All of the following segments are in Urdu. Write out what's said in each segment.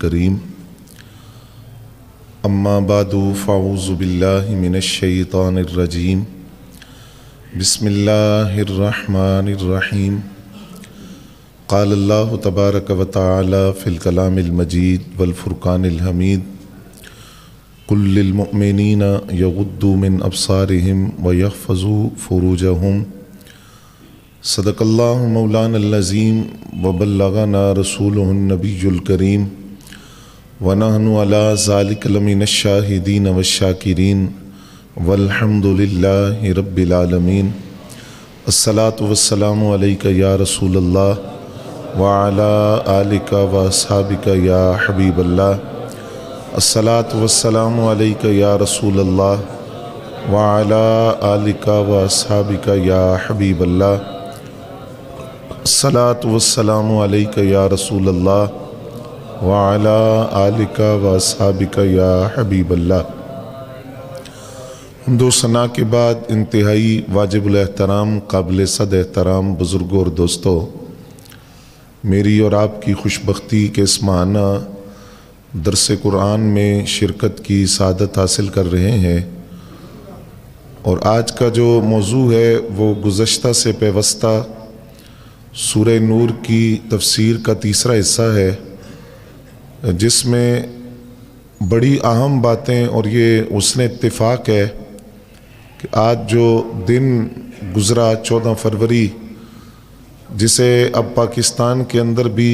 الكريم اما بعد فاعوذ باللہ من الشیطان الرجیم بسم اللہ الرحمن الرحیم قال اللہ تبارک و تعالی فی الکلام المجید والفرقان الحمید قل للمؤمنین یغضوا من ابصارہم ویحفظوا فروجہم صدق اللہ مولانا العظیم وبلغنا رسولہ النبی الکریم ونحن علی ذالک لمن الشاہدین والشاکرین والحمد للہ رب العالمین الصلاۃ والسلام علیک یا رسول اللہ وعلی آلک واصحابک یا حبیب اللہ الصلاۃ والسلام علیک یا رسول اللہ وعلی آلک واصحابک یا حبیب اللہ الصلاۃ والسلام علیک یا رسول اللہ وعلی آلک واصحابک یا حبیب اللہ۔ حمد و ثنا کے بعد انتہائی واجب الاحترام قابل صد احترام بزرگوں اور دوستوں، میری اور آپ کی خوش بختی کہ اس ماہانہ درس قرآن میں شرکت کی سعادت حاصل کر رہے ہیں، اور آج کا جو موضوع ہے وہ گزشتہ سے پیوستہ سورہ نور کی تفسیر کا تیسرا حصہ ہے، جس میں بڑی اہم باتیں، اور یہ حسن اتفاق ہے کہ آج جو دن گزرا 14 فروری، جسے اب پاکستان کے اندر بھی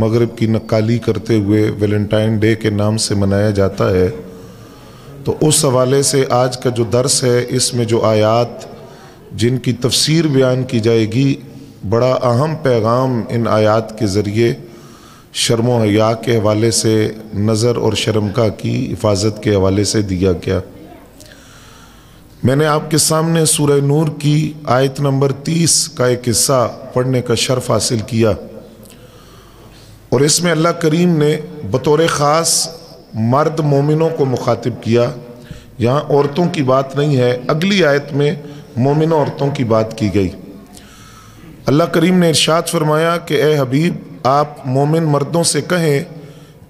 مغرب کی نقالی کرتے ہوئے ویلنٹائن ڈے کے نام سے منایا جاتا ہے، تو اس حوالے سے آج کا جو درس ہے اس میں جو آیات جن کی تفسیر بیان کی جائے گی، بڑا اہم پیغام ان آیات کے ذریعے شرم و حیا کے حوالے سے، نظر اور شرمگاہ کی حفاظت کے حوالے سے دیا گیا۔ میں نے آپ کے سامنے سورہ نور کی آیت نمبر 30 کا ایک حصہ پڑھنے کا شرف حاصل کیا، اور اس میں اللہ کریم نے بطور خاص مرد مومنوں کو مخاطب کیا۔ یہاں عورتوں کی بات نہیں ہے، اگلی آیت میں مومن عورتوں کی بات کی گئی۔ اللہ کریم نے ارشاد فرمایا کہ اے حبیب، آپ مومن مردوں سے کہیں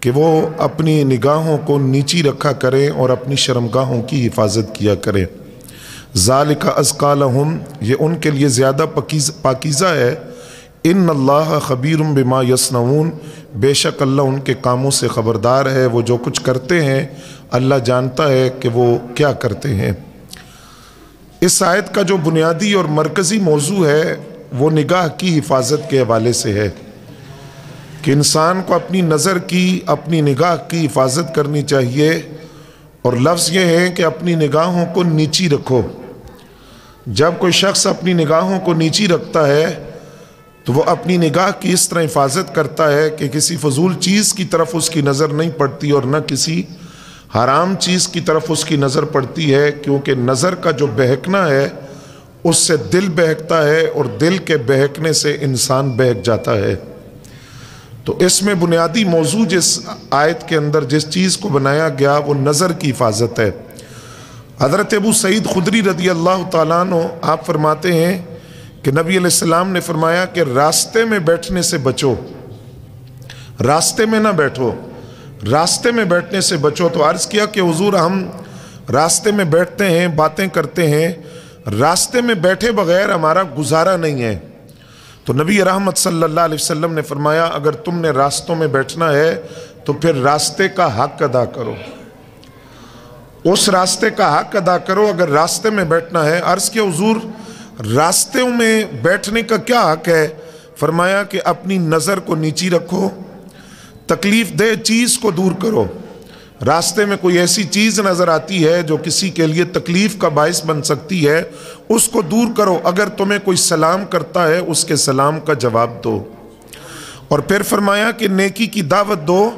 کہ وہ اپنی نگاہوں کو نیچی رکھا کریں اور اپنی شرمگاہوں کی حفاظت کیا کریں۔ ذالک ازکی لہم، یہ ان کے لیے زیادہ پاکیزہ ہے۔ ان اللہ خبیر بما یصنعون، بے شک اللہ ان کے کاموں سے خبردار ہے، وہ جو کچھ کرتے ہیں اللہ جانتا ہے کہ وہ کیا کرتے ہیں۔ اس آیت کا جو بنیادی اور مرکزی موضوع ہے وہ نگاہ کی حفاظت کے حوالے سے ہے کہ انسان کو اپنی نظر کی، اپنی نگاہ کی حفاظت کرنی چاہیے، اور لفظ یہ ہے کہ اپنی نگاہوں کو نیچی رکھو۔ جب کوئی شخص اپنی نگاہوں کو نیچی رکھتا ہے تو وہ اپنی نگاہ کی اس طرح حفاظت کرتا ہے کہ کسی فضول چیز کی طرف اس کی نظر نہیں پڑتی، اور نہ کسی حرام چیز کی طرف اس کی نظر پڑتی ہے، کیونکہ نظر کا جو بہکنا ہے اس سے دل بہکتا ہے، اور دل کے بہکنے سے انسان بہک جاتا ہے۔ تو اس میں بنیادی موضوع جس آیت کے اندر جس چیز کو بنایا گیا وہ نظر کی حفاظت ہے۔ حضرت ابو سعید خدری رضی اللہ تعالیٰ عنہ آپ فرماتے ہیں کہ نبی علیہ السلام نے فرمایا کہ راستے میں بیٹھنے سے بچو، راستے میں نہ بیٹھو، راستے میں بیٹھنے سے بچو۔ تو عرض کیا کہ حضور ہم راستے میں بیٹھتے ہیں، باتیں کرتے ہیں، راستے میں بیٹھے بغیر ہمارا گزارا نہیں ہے۔ تو نبی رحمت صلی اللہ علیہ وسلم نے فرمایا اگر تم نے راستوں میں بیٹھنا ہے تو پھر راستے کا حق ادا کرو، اس راستے کا حق ادا کرو اگر راستے میں بیٹھنا ہے۔ عرض کیا حضور راستوں میں بیٹھنے کا کیا حق ہے؟ فرمایا کہ اپنی نظر کو نیچی رکھو، تکلیف دہ چیز کو دور کرو۔ راستے میں کوئی ایسی چیز نظر آتی ہے جو کسی کے لیے تکلیف کا باعث بن سکتی ہے، اس کو دور کرو۔ اگر تمہیں کوئی سلام کرتا ہے اس کے سلام کا جواب دو، اور پھر فرمایا کہ نیکی کی دعوت دو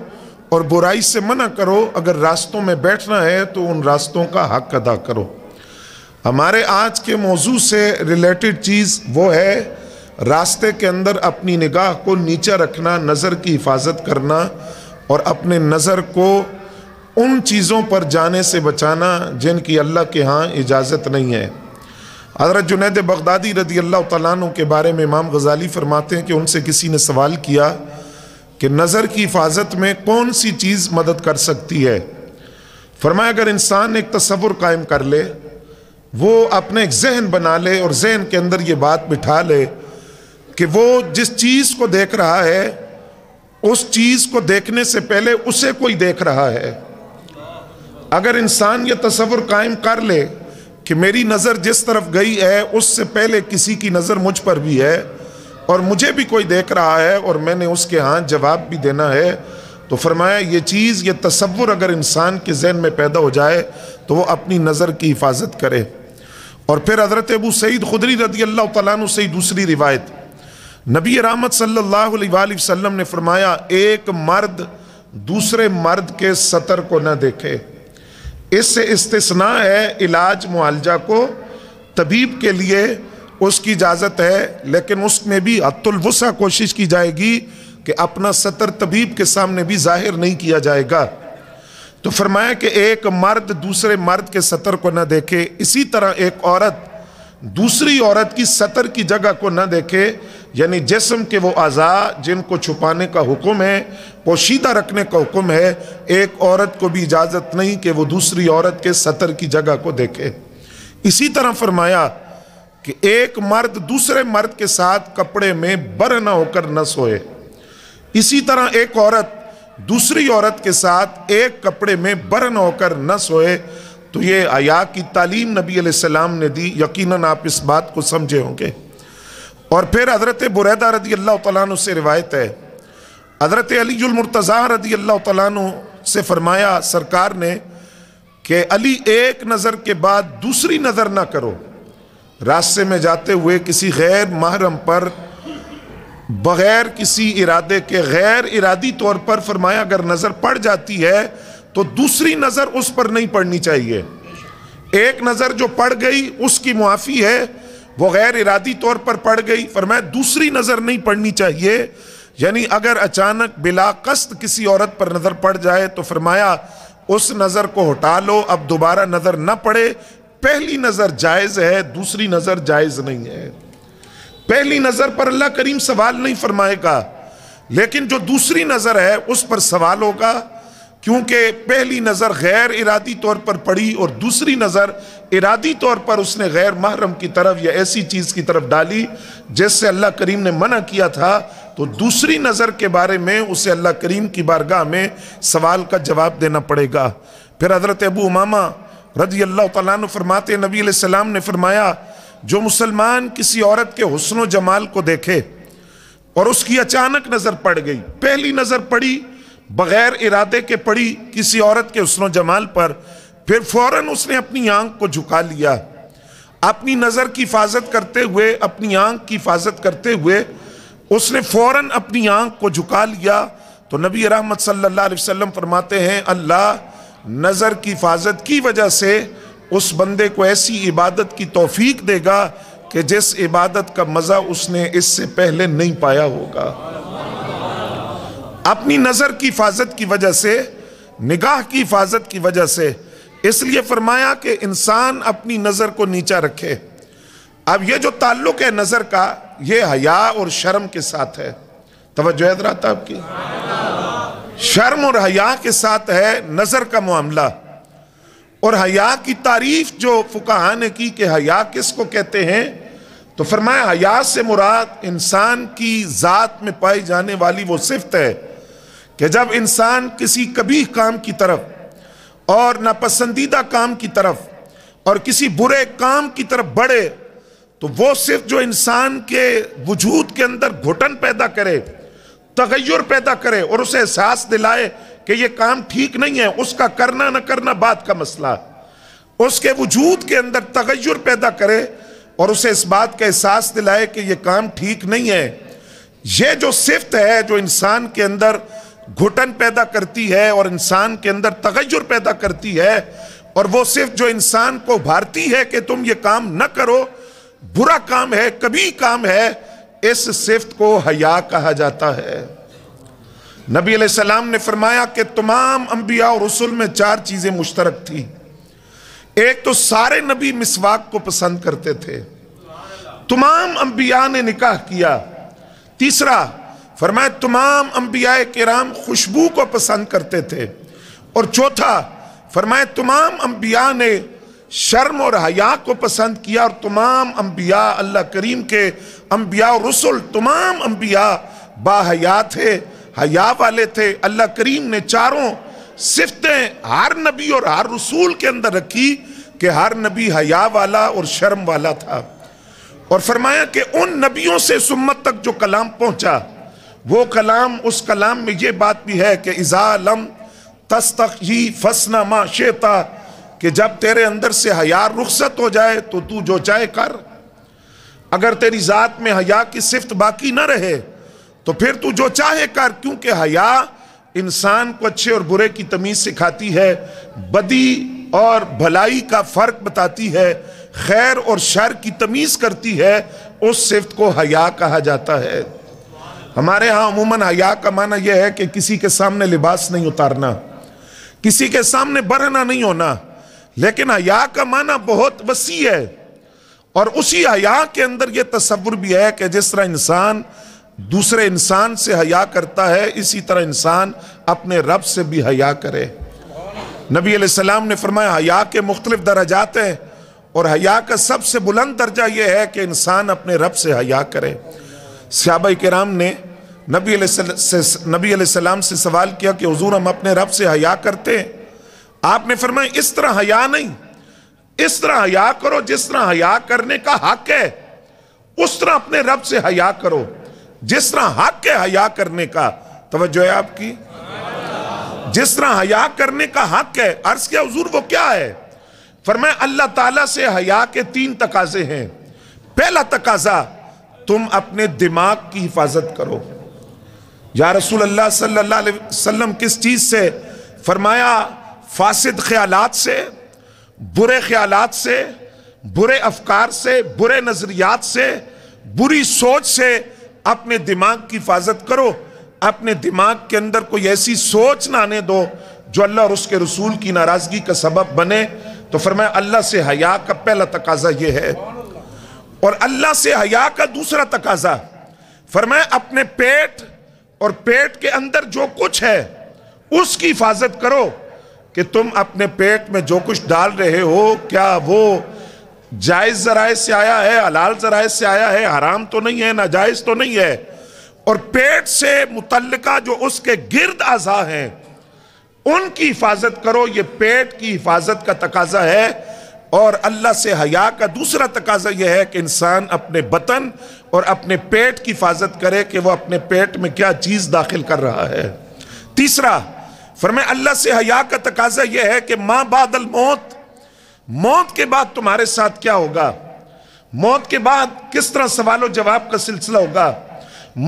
اور برائی سے منع کرو۔ اگر راستوں میں بیٹھنا ہے تو ان راستوں کا حق ادا کرو۔ ہمارے آج کے موضوع سے ریلیٹڈ چیز وہ ہے راستے کے اندر اپنی نگاہ کو نیچا رکھنا، نظر کی حفاظت کرنا، اور اپنے نظر کو ان چیزوں پر جانے سے بچانا جن کی اللہ کے ہاں اجازت نہیں ہے۔ حضرت جنید بغدادی رضی اللہ تعالیٰ عنہ کے بارے میں امام غزالی فرماتے ہیں کہ ان سے کسی نے سوال کیا کہ نظر کی حفاظت میں کون سی چیز مدد کر سکتی ہے؟ فرمایا اگر انسان ایک تصور قائم کر لے، وہ اپنے ایک ذہن بنا لے اور ذہن کے اندر یہ بات بٹھا لے کہ وہ جس چیز کو دیکھ رہا ہے اس چیز کو دیکھنے سے پہلے اسے کوئی دیکھ رہا ہے۔ اگر انسان یہ تصور قائم کر لے کہ میری نظر جس طرف گئی ہے اس سے پہلے کسی کی نظر مجھ پر بھی ہے اور مجھے بھی کوئی دیکھ رہا ہے اور میں نے اس کے ہاں جواب بھی دینا ہے، تو فرمایا یہ چیز، یہ تصور اگر انسان کے ذہن میں پیدا ہو جائے تو وہ اپنی نظر کی حفاظت کرے۔ اور پھر حضرت ابو سعید خدری رضی اللہ تعالیٰ عنہ سے دوسری روایت، نبی رحمت صلی اللہ علیہ وآلہ وسلم نے فرمایا ایک مرد دوسرے مرد کے سطر کو نہ دیکھے۔ اس سے استثناء ہے علاج معالجہ کو، طبیب کے لیے اس کی اجازت ہے، لیکن اس میں بھی حد الوسع کوشش کی جائے گی کہ اپنا سطر طبیب کے سامنے بھی ظاہر نہیں کیا جائے گا۔ تو فرمایا کہ ایک مرد دوسرے مرد کے سطر کو نہ دیکھے، اسی طرح ایک عورت دوسری عورت کی سطر کی جگہ کو نہ دیکھے، یعنی جسم کے وہ اعضاء جن کو چھپانے کا حکم ہے، پوشیدہ رکھنے کا حکم ہے، ایک عورت کو بھی اجازت نہیں کہ وہ دوسری عورت کے سطر کی جگہ کو دیکھے۔ اسی طرح فرمایا کہ ایک مرد دوسرے مرد کے ساتھ کپڑے میں بر نہ ہو کر نہ سوئے، اسی طرح ایک عورت دوسری عورت کے ساتھ ایک کپڑے میں بر نہ ہو کر نہ سوئے۔ تو یہ حیا کی تعلیم نبی علیہ السلام نے دی، یقیناً آپ اس بات کو سمجھے ہوں گے۔ اور پھر حضرت بریدہ رضی اللہ تعالیٰ عنہ سے روایت ہے، حضرت علی المرتضیٰ رضی اللہ تعالیٰ عنہ سے فرمایا سرکار نے کہ علی ایک نظر کے بعد دوسری نظر نہ کرو، راستے میں جاتے ہوئے کسی غیر محرم پر بغیر کسی ارادے کے غیر ارادی طور پر فرمایا اگر نظر پڑ جاتی ہے تو دوسری نظر اس پر نہیں پڑنی چاہیے۔ ایک نظر جو پڑ گئی اس کی معافی ہے، وہ غیر ارادی طور پر پڑ گئی، فرمایا دوسری نظر نہیں پڑنی چاہیے۔ یعنی اگر اچانک بلا قصد کسی عورت پر نظر پڑ جائے تو فرمایا اس نظر کو ہٹا لو، اب دوبارہ نظر نہ پڑے۔ پہلی نظر جائز ہے، دوسری نظر جائز نہیں ہے۔ پہلی نظر پر اللہ کریم سوال نہیں فرمائے گا، لیکن جو دوسری نظر ہے اس پر سوال ہوگا، کیونکہ پہلی نظر غیر ارادی طور پر پڑی اور دوسری نظر ارادی طور پر اس نے غیر محرم کی طرف یا ایسی چیز کی طرف ڈالی جس سے اللہ کریم نے منع کیا تھا، تو دوسری نظر کے بارے میں اسے اللہ کریم کی بارگاہ میں سوال کا جواب دینا پڑے گا۔ پھر حضرت ابو امامہ رضی اللہ تعالیٰ عنہ فرماتے ہیں نبی علیہ السلام نے فرمایا جو مسلمان کسی عورت کے حسن و جمال کو دیکھے اور اس کی اچانک نظر پڑ گئی، پہلی نظر پڑی بغیر ارادے کے پڑی کسی عورت کے حسن و جمال پر، پھر فوراً اس نے اپنی آنکھ کو جھکا لیا، اپنی نظر کی حفاظت کرتے ہوئے، اپنی آنکھ کی حفاظت کرتے ہوئے اس نے فوراً اپنی آنکھ کو جھکا لیا، تو نبی رحمت صلی اللہ علیہ وسلم فرماتے ہیں اللہ نظر کی حفاظت کی وجہ سے اس بندے کو ایسی عبادت کی توفیق دے گا کہ جس عبادت کا مزہ اس نے اس سے پہلے نہیں پایا ہوگا۔ اپنی نظر کی حفاظت کی وجہ سے، نگاہ کی حفاظت کی وجہ سے، اس لیے فرمایا کہ انسان اپنی نظر کو نیچا رکھے۔ اب یہ جو تعلق ہے نظر کا، یہ حیا اور شرم کے ساتھ ہے۔ توجہ ہے حضرات آپ کی؟ شرم اور حیا کے ساتھ ہے نظر کا معاملہ۔ اور حیا کی تعریف جو فقہاء نے کی کہ حیا کس کو کہتے ہیں، تو فرمایا حیا سے مراد انسان کی ذات میں پائی جانے والی وہ صفت ہے کہ جب انسان کسی قبیح کام کی طرف اور ناپسندیدہ کام کی طرف اور کسی برے کام کی طرف بڑھے تو وہ صرف جو انسان کے وجود کے اندر گھٹن پیدا کرے، تغیر پیدا کرے اور اسے احساس دلائے کہ یہ کام ٹھیک نہیں ہے، اس کا کرنا نہ کرنا بات کا مسئلہ، اس کے وجود کے اندر تغیر پیدا کرے اور اسے اس بات کا احساس دلائے کہ یہ کام ٹھیک نہیں ہے، یہ جو صفت ہے جو انسان کے اندر گھٹن پیدا کرتی ہے اور انسان کے اندر تغیر پیدا کرتی ہے، اور وہ صرف جو انسان کو ابھارتی ہے کہ تم یہ کام نہ کرو، برا کام ہے، کبھی کام ہے، اس صفت کو حیا کہا جاتا ہے۔ نبی علیہ السلام نے فرمایا کہ تمام انبیاء اور رسول میں 4 چیزیں مشترک تھی۔ ایک تو سارے نبی مسواک کو پسند کرتے تھے، تمام انبیاء نے نکاح کیا۔ تیسرا فرمایا تمام انبیاء کرام خوشبو کو پسند کرتے تھے، اور چوتھا فرمایا تمام انبیاء نے شرم اور حیا کو پسند کیا، اور تمام انبیاء اللہ کریم کے انبیاء و رسل تمام انبیاء با حیا تھے، حیا والے تھے۔ اللہ کریم نے چاروں صفتیں ہر نبی اور ہر رسول کے اندر رکھی کہ ہر نبی حیا والا اور شرم والا تھا، اور فرمایا کہ ان نبیوں سے اس امت تک جو کلام پہنچا وہ کلام، اس کلام میں یہ بات بھی ہے کہ اذا لم تستحی فاصنع ما شئت، کہ جب تیرے اندر سے حیا رخصت ہو جائے تو تو جو چاہے کر۔ اگر تیری ذات میں حیا کی صفت باقی نہ رہے تو پھر تو جو چاہے کر، کیونکہ حیا انسان کو اچھے اور برے کی تمیز سکھاتی ہے، بدی اور بھلائی کا فرق بتاتی ہے، خیر اور شر کی تمیز کرتی ہے، اس صفت کو حیا کہا جاتا ہے۔ ہمارے ہاں عموماً حیا کا معنی یہ ہے کہ کسی کے سامنے لباس نہیں اتارنا، کسی کے سامنے برہنہ نہیں ہونا، لیکن حیا کا معنی بہت وسیع ہے، اور اسی حیا کے اندر یہ تصور بھی ہے کہ جس طرح انسان دوسرے انسان سے حیا کرتا ہے، اسی طرح انسان اپنے رب سے بھی حیا کرے۔ نبی علیہ السلام نے فرمایا حیا کے مختلف درجات ہیں، اور حیا کا سب سے بلند درجہ یہ ہے کہ انسان اپنے رب سے حیا کرے۔ صحابہ کرام نے نبی علیہ السلام سے سوال کیا کہ حضور ہم اپنے رب سے حیا کرتے ہیں؟ آپ نے فرمایا اس طرح حیا نہیں، اس طرح حیا کرو جس طرح حیا کرنے کا حق ہے، اس طرح اپنے رب سے حیا کرو جس طرح حق ہے حیا کرنے کا۔ توجہ ہے آپ کی؟ جس طرح حیا کرنے کا حق ہے۔ عرض کیا حضور وہ کیا ہے؟ فرمایا اللہ تعالیٰ سے حیا کے 3 تقاضے ہیں۔ پہلا تقاضا تم اپنے دماغ کی حفاظت کرو۔ یا رسول اللہ صلی اللہ علیہ وسلم کس چیز سے؟ فرمایا فاسد خیالات سے، برے خیالات سے، برے افکار سے، برے نظریات سے، بری سوچ سے اپنے دماغ کی حفاظت کرو۔ اپنے دماغ کے اندر کوئی ایسی سوچ نہ آنے دو جو اللہ اور اس کے رسول کی ناراضگی کا سبب بنے۔ تو فرمایا اللہ سے حیا کا پہلا تقاضا یہ ہے، اور اللہ سے حیا کا دوسرا تقاضا فرمایا اپنے پیٹ اور پیٹ کے اندر جو کچھ ہے اس کی حفاظت کرو، کہ تم اپنے پیٹ میں جو کچھ ڈال رہے ہو کیا وہ جائز ذرائع سے آیا ہے، حلال ذرائع سے آیا ہے، حرام تو نہیں ہے، ناجائز تو نہیں ہے۔ اور پیٹ سے متعلقہ جو اس کے گرد اعضاء ہیں ان کی حفاظت کرو، یہ پیٹ کی حفاظت کا تقاضا ہے۔ اور اللہ سے حیا کا دوسرا تقاضا یہ ہے کہ انسان اپنے بطن اور اپنے پیٹ کی حفاظت کرے کہ وہ اپنے پیٹ میں کیا چیز داخل کر رہا ہے۔ تیسرا فرمایا اللہ سے حیا کا تقاضا یہ ہے کہ ما بعد الموت، موت کے بعد تمہارے ساتھ کیا ہوگا، موت کے بعد کس طرح سوال و جواب کا سلسلہ ہوگا،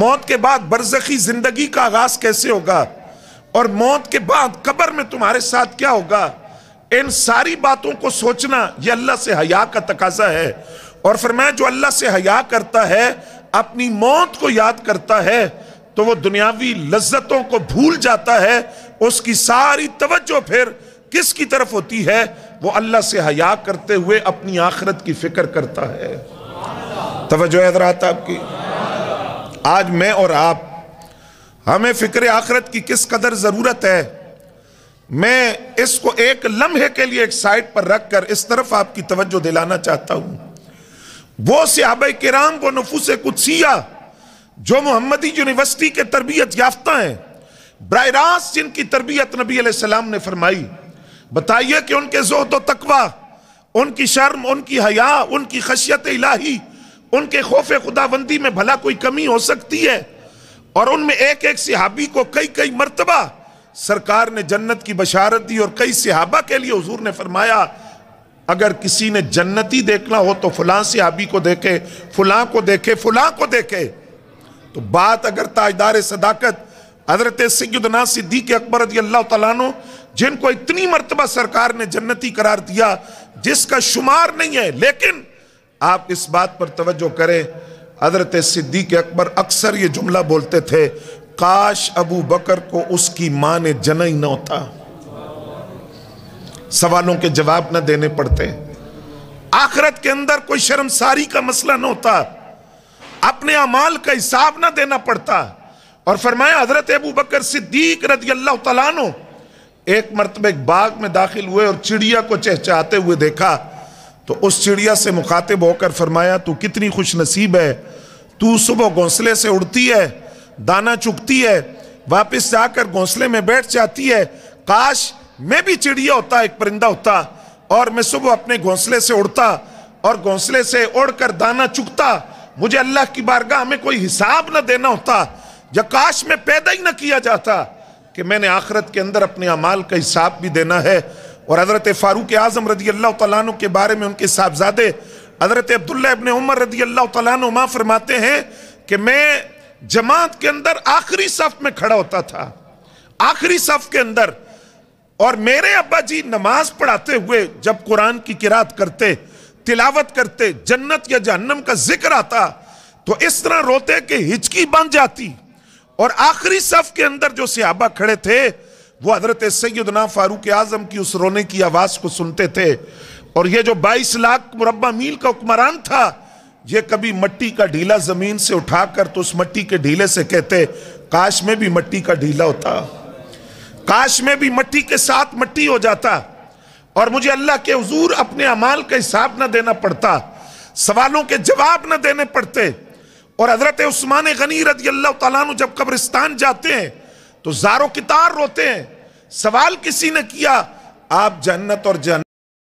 موت کے بعد برزخی زندگی کا آغاز کیسے ہوگا، اور موت کے بعد قبر میں تمہارے ساتھ کیا ہوگا، ان ساری باتوں کو سوچنا یہ اللہ سے حیا کا تقاضا ہے۔ اور فرمایا جو اللہ سے حیا کرتا ہے اپنی موت کو یاد کرتا ہے تو وہ دنیاوی لذتوں کو بھول جاتا ہے، اس کی ساری توجہ پھر کس کی طرف ہوتی ہے؟ وہ اللہ سے حیا کرتے ہوئے اپنی آخرت کی فکر کرتا ہے۔ توجہ حضرات آپ کی؟ آج میں اور آپ ہمیں فکر آخرت کی کس قدر ضرورت ہے، میں اس کو ایک لمحے کے لیے ایک سائٹ پر رکھ کر اس طرف آپ کی توجہ دلانا چاہتا ہوں۔ وہ صحابہ کرام، وہ نفوس قدسیہ جو محمدی یونیورسٹی کے تربیت یافتہ ہیں، براہ راست جن کی تربیت نبی علیہ السلام نے فرمائی، بتائیے کہ ان کے زہد و تقوی، ان کی شرم، ان کی حیا، ان کی خشیت الہی، ان کے خوف خداوندی میں بھلا کوئی کمی ہو سکتی ہے؟ اور ان میں ایک ایک صحابی کو کئی مرتبہ سرکار نے جنت کی بشارت دی، اور کئی صحابہ کے لیے حضور نے فرمایا اگر کسی نے جنتی دیکھنا ہو تو فلاں صحابی کو دیکھے، فلاں کو دیکھے، فلاں کو دیکھے۔ تو بات اگر تاجدار صداقت حضرت سیدنا صدیق اکبر رضی اللہ تعالیٰ عنہ، جن کو اتنی مرتبہ سرکار نے جنتی قرار دیا جس کا شمار نہیں ہے، لیکن آپ اس بات پر توجہ کریں حضرت صدیق اکبر اکثر یہ جملہ بولتے تھے، کاش ابو بکر کو اس کی ماں نے جنا ہی نہ ہوتا، سوالوں کے جواب نہ دینے پڑتے، آخرت کے اندر کوئی شرمساری کا مسئلہ نہ ہوتا، اپنے اعمال کا حساب نہ دینا پڑتا، اور فرمایا حضرت ابو بکر صدیق رضی اللہ تعالیٰ عنہ ایک مرتبہ ایک باغ میں داخل ہوئے اور چڑیا کو چہچہاتے ہوئے دیکھا، تو اس چڑیا سے مخاطب ہو کر فرمایا تو کتنی خوش نصیب ہے، تو صبح گھونسلے سے اڑتی ہے، دانا چگتی ہے، واپس جا کر گھونسلے میں بیٹھ جاتی ہے، کاش میں بھی چڑیا ہوتا، ایک پرندہ ہوتا، اور میں صبح اپنے گھونسلے سے اڑتا اور گھونسلے سے اڑ کر دانا چگتا، مجھے اللہ کی بارگاہ میں کوئی حساب نہ دینا ہوتا، یا کاش میں پیدا ہی نہ کیا جاتا کہ میں نے آخرت کے اندر اپنے اعمال کا حساب بھی دینا ہے۔ اور حضرت فاروق اعظم رضی اللہ تعالیٰ عنہ کے بارے میں ان کے صاحبزادے حضرت عبداللہ ابن عمر رضی اللہ تعالیٰ عنہ فرماتے ہیں کہ میں جماعت کے اندر آخری صف میں کھڑا ہوتا تھا، آخری صف کے اندر، اور میرے ابا جی نماز پڑھاتے ہوئے جب قرآن کی قرات کرتے، تلاوت کرتے، جنت یا جہنم کا ذکر آتا تو اس طرح روتے کہ ہچکی بن جاتی، اور آخری صف کے اندر جو صحابہ کھڑے تھے وہ حضرت سیدنا فاروق اعظم کی اس رونے کی آواز کو سنتے تھے۔ اور یہ جو 22 لاکھ مربع میل کا حکمران تھا، یہ کبھی مٹی کا ڈھیلا زمین سے اٹھا کر تو اس مٹی کے ڈھیلے سے کہتے کاش میں بھی مٹی کا ڈھیلا ہوتا، کاش میں بھی مٹی کے ساتھ مٹی ہو جاتا، اور مجھے اللہ کے حضور اپنے اعمال کا حساب نہ دینا پڑتا، سوالوں کے جواب نہ دینے پڑتے۔ اور حضرت عثمان غنی رضی اللہ تعالیٰ عنہ جب قبرستان جاتے ہیں تو زار و کتار روتے ہیں، سوال کسی نے کیا، آپ جنت اور جہنم